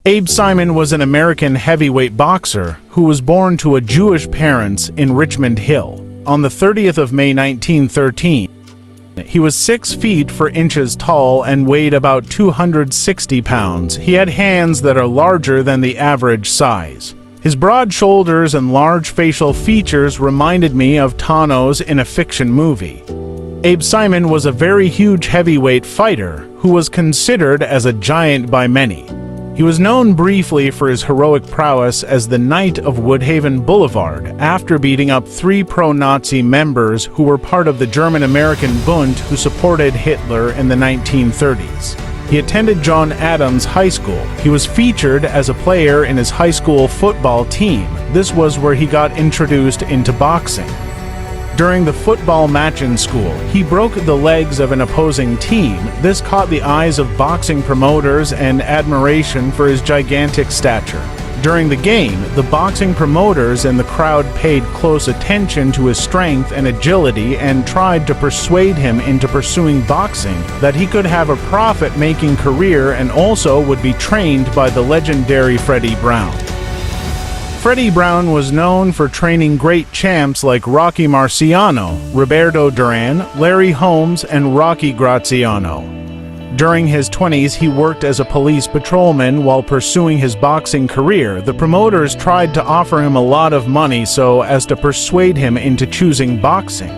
Abe Simon was an American heavyweight boxer who was born to a Jewish parents in Richmond Hill on the 30th of May 1913. He was 6 feet 4 inches tall and weighed about 260 pounds. He had hands that are larger than the average size. His broad shoulders and large facial features reminded me of Thanos in a fiction movie. Abe Simon was a very huge heavyweight fighter who was considered as a giant by many. He was known briefly for his heroic prowess as the Knight of Woodhaven Boulevard after beating up 3 pro-Nazi members who were part of the German-American Bund who supported Hitler in the 1930s. He attended John Adams High School. He was featured as a player in his high school football team. This was where he got introduced into boxing. During the football match in school, he broke the legs of an opposing team. This caught the eyes of boxing promoters and admiration for his gigantic stature. During the game, the boxing promoters and the crowd paid close attention to his strength and agility and tried to persuade him into pursuing boxing, that he could have a profit-making career and also would be trained by the legendary Freddie Brown. Freddie Brown was known for training great champs like Rocky Marciano, Roberto Duran, Larry Holmes, and Rocky Graziano. During his 20s, he worked as a police patrolman while pursuing his boxing career. The promoters tried to offer him a lot of money so as to persuade him into choosing boxing.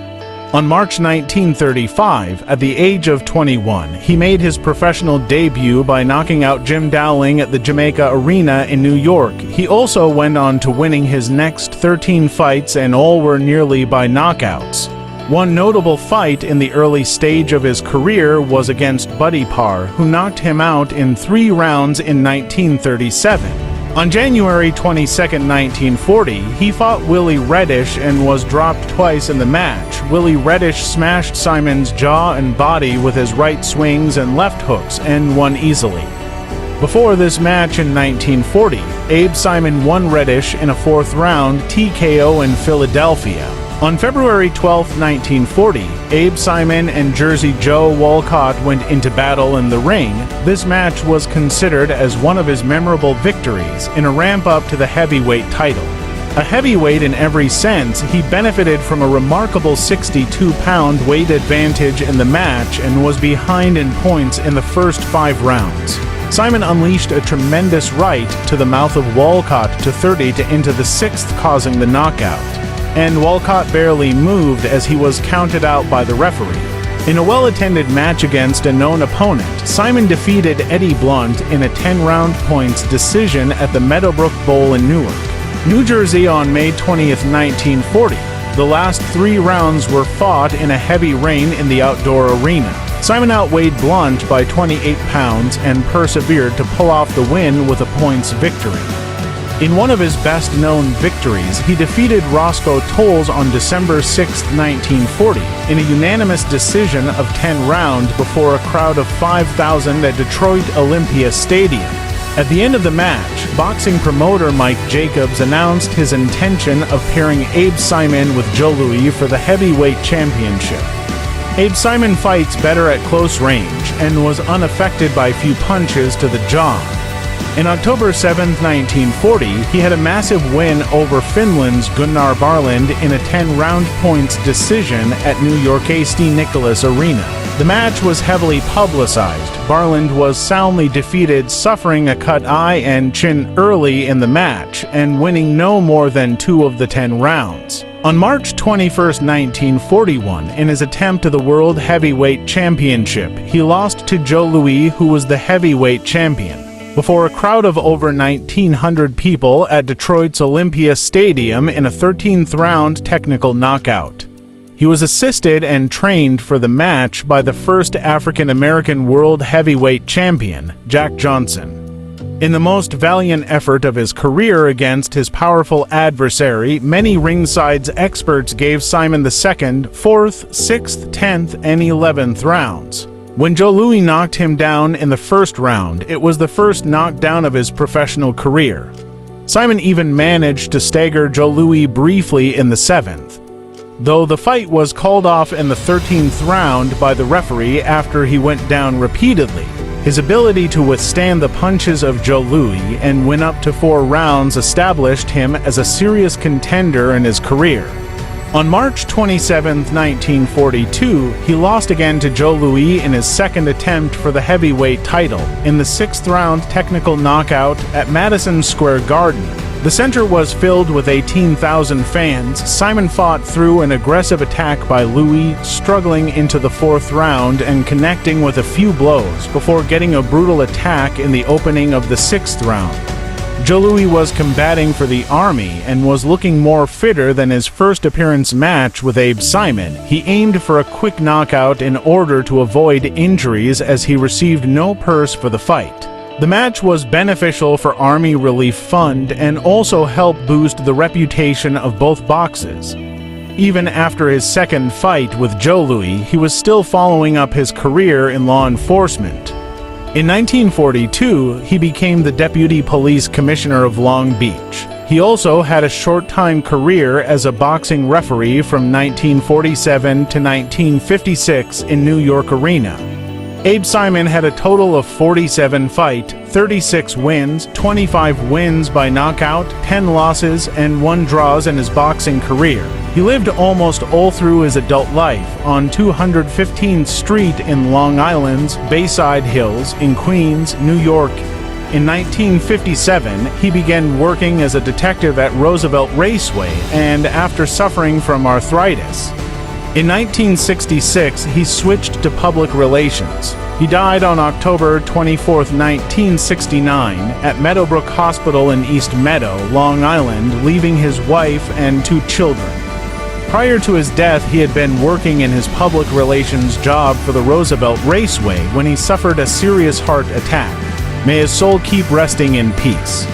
On March 1935, at the age of 21, he made his professional debut by knocking out Jim Dowling at the Jamaica Arena in New York. He also went on to winning his next 13 fights, and all were nearly by knockouts. One notable fight in the early stage of his career was against Buddy Parr, who knocked him out in 3 rounds in 1937. On January 22, 1940, he fought Willie Reddish and was dropped twice in the match. Willie Reddish smashed Simon's jaw and body with his right swings and left hooks and won easily. Before this match in 1940, Abe Simon won Reddish in a 4th round TKO in Philadelphia. On February 12, 1940, Abe Simon and Jersey Joe Walcott went into battle in the ring. This match was considered as one of his memorable victories in a ramp-up to the heavyweight title. A heavyweight in every sense, he benefited from a remarkable 62-pound weight advantage in the match and was behind in points in the first 5 rounds. Simon unleashed a tremendous right to the mouth of Walcott to 30 to into the 6th, causing the knockout. And Walcott barely moved as he was counted out by the referee. In a well-attended match against a known opponent, Simon defeated Eddie Blunt in a 10-round points decision at the Meadowbrook Bowl in Newark, New Jersey on May 20, 1940. The last 3 rounds were fought in a heavy rain in the outdoor arena. Simon outweighed Blunt by 28 pounds and persevered to pull off the win with a points victory. In one of his best-known victories, he defeated Roscoe Tolles on December 6, 1940, in a unanimous decision of 10 rounds before a crowd of 5,000 at Detroit Olympia Stadium. At the end of the match, boxing promoter Mike Jacobs announced his intention of pairing Abe Simon with Joe Louis for the heavyweight championship. Abe Simon fights better at close range and was unaffected by few punches to the jaw. In October 7, 1940, he had a massive win over Finland's Gunnar Barland in a 10-round points decision at New York St. Nicholas Arena. The match was heavily publicized. Barland was soundly defeated, suffering a cut eye and chin early in the match, and winning no more than 2 of the 10 rounds. On March 21, 1941, in his attempt to the World Heavyweight Championship, he lost to Joe Louis, who was the heavyweight champion, before a crowd of over 1,900 people at Detroit's Olympia Stadium in a 13th round technical knockout. He was assisted and trained for the match by the first African-American world heavyweight champion, Jack Johnson. In the most valiant effort of his career against his powerful adversary, many ringside's experts gave Simon the 2nd, 4th, 6th, 10th, and 11th rounds. When Joe Louis knocked him down in the 1st round, it was the first knockdown of his professional career. Simon even managed to stagger Joe Louis briefly in the 7th, though the fight was called off in the 13th round by the referee after he went down repeatedly. His ability to withstand the punches of Joe Louis and win up to 4 rounds established him as a serious contender in his career. On March 27, 1942, he lost again to Joe Louis in his second attempt for the heavyweight title, in the 6th-round technical knockout at Madison Square Garden. The center was filled with 18,000 fans. Simon fought through an aggressive attack by Louis, struggling into the 4th round and connecting with a few blows before getting a brutal attack in the opening of the 6th round. Joe Louis was combating for the Army and was looking more fitter than his first appearance match with Abe Simon. He aimed for a quick knockout in order to avoid injuries as he received no purse for the fight. The match was beneficial for Army Relief Fund and also helped boost the reputation of both boxes. Even after his second fight with Joe Louis, he was still following up his career in law enforcement. In 1942, he became the Deputy Police Commissioner of Long Beach. He also had a short-time career as a boxing referee from 1947 to 1956 in New York Arena. Abe Simon had a total of 47 fights, 36 wins, 25 wins by knockout, 10 losses, and 1 draws in his boxing career. He lived almost all through his adult life on 215th Street in Long Island's Bayside Hills in Queens, New York. In 1957, he began working as a detective at Roosevelt Raceway, and after suffering from arthritis, in 1966, he switched to public relations. He died on October 24, 1969, at Meadowbrook Hospital in East Meadow, Long Island, leaving his wife and 2 children. Prior to his death, he had been working in his public relations job for the Roosevelt Raceway when he suffered a serious heart attack. May his soul keep resting in peace.